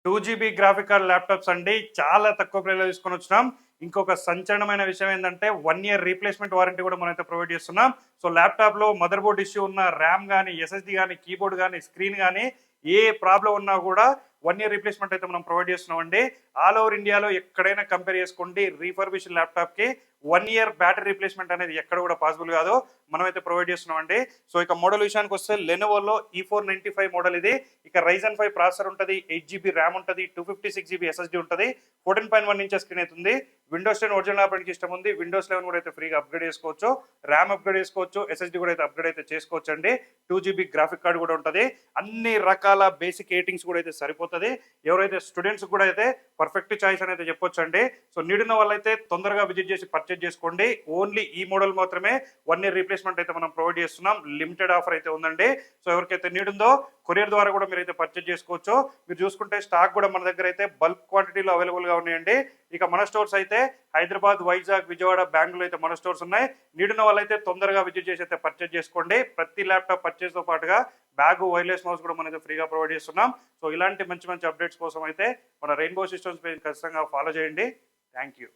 2 GB graphic card laptops అండి. చాలా తక్కువ ప్రైస్‌లో తీసుకొనొచ్చినాం. ఇంకొక సంచలనమైన విషయం ఏందంటే 1 ఇయర్ రీప్లేస్‌మెంట్ వారంటీ కూడా మనమైతే ప్రొవైడ్ చేస్తున్నాం. సో ల్యాప్‌టాప్‌లో మదర్ బోర్డ్ ఇష్యూ ఉన్న ర్యామ్ గాని, ఎస్ఎస్‌డీ గాని, కీబోర్డ్ గాని, స్క్రీన్ గాని ఏ ప్రాబ్లమ్ ఉన్నా కూడా 1 ఇయర్ రీప్లేస్‌మెంట్ అయితే మనం ప్రొవైడ్ చేస్తున్నామండి. ఆల్ ఓవర్ ఇండియాలో ఎక్కడైనా కంపేర్ చేసుకోండి రీఫర్బిష్డ్ ల్యాప్‌టాప్‌కి 1 ఇయర్ బ్యాటరీ రీప్లేస్‌మెంట్ అనేది ఎక్కడ కూడా పాసిబుల్ కాదు. మనమైతే ప్రొవైడ్ చేస్తున్నామండి. సో ఇక మోడల్ విషయానికి వస్తే లెనోవోలో E495 మోడల్ ఇది. ఇక Ryzen 5 ప్రాసెసర్ ఉంటది, 8 GB ర్యామ్ ఉంటది, 256 GB SSD ఉంటది, 14.1 ఇంచెస్ స్క్రీన్ అయితే ఉంది. విండోస్ 10 ఒరిజినల్ ఆపరేటింగ్ సిస్టమ్ ఉంది. విండోస్ 11 కూడా అయితే ఫ్రీగా అప్గ్రేడ్ చేసుకోవచ్చు. ర్యామ్ అప్గ్రేడ్ చేసుకోవచ్చు, SSD కూడా అయితే అప్గ్రేడ్ అయితే చేసుకోవచ్చు అండి. 2 GB గ్రాఫిక్ కార్డ్ కూడా ఉంటది. అన్ని రకాల బేసిక్ రేటింగ్స్ కూడా అయితే సరిపోతుంది. ఎవరైతే స్టూడెంట్స్ కూడా అయితే పర్ఫెక్ట్ చాయిస్ అని అయితే చెప్పొచ్చు అండి. సో నీడున్న వాళ్ళైతే తొందరగా విజిట్ చేసి పర్చేజ్ చేసుకోండి. ఓన్లీ ఈ మోడల్ మాత్రమే 1 ఇయర్ రీప్లేస్మెంట్ అయితే మనం ప్రొవైడ్ చేస్తున్నాం. లిమిటెడ్ ఆఫర్ అయితే ఉందండి. సో ఎవరికైతే నీడ్ ఉందో కొరియర్ ద్వారా కూడా మీరైతే పర్చేజ్ చేసుకోవచ్చు. మీరు చూసుకుంటే స్టాక్ కూడా మన దగ్గర అయితే బల్క్ క్వాంటిటీలో అవైలబుల్ గా ఉన్నాయండి. ఇక మన స్టోర్స్ అయితే హైదరాబాద్, వైజాగ్, విజయవాడ, బెంగళూరు అయితే మన స్టోర్స్ ఉన్నాయి. నీడున్న వాళ్ళైతే తొందరగా విజిట్ చేసి అయితే పర్చేజ్ చేసుకోండి. ప్రతి ల్యాప్టాప్ పర్చేజ్ తో పాటుగా బ్యాగ్, వైర్లెస్ మౌస్ కూడా మనైతే ఫ్రీగా ప్రొవైడ్ చేస్తున్నాం. సో ఇలాంటి మంచి మంచి అప్డేట్స్ కోసం అయితే మన రెయిన్బో సిస్టమ్స్ పేజ్ ఖచ్చితంగా ఫాలో చేయండి. Thank you.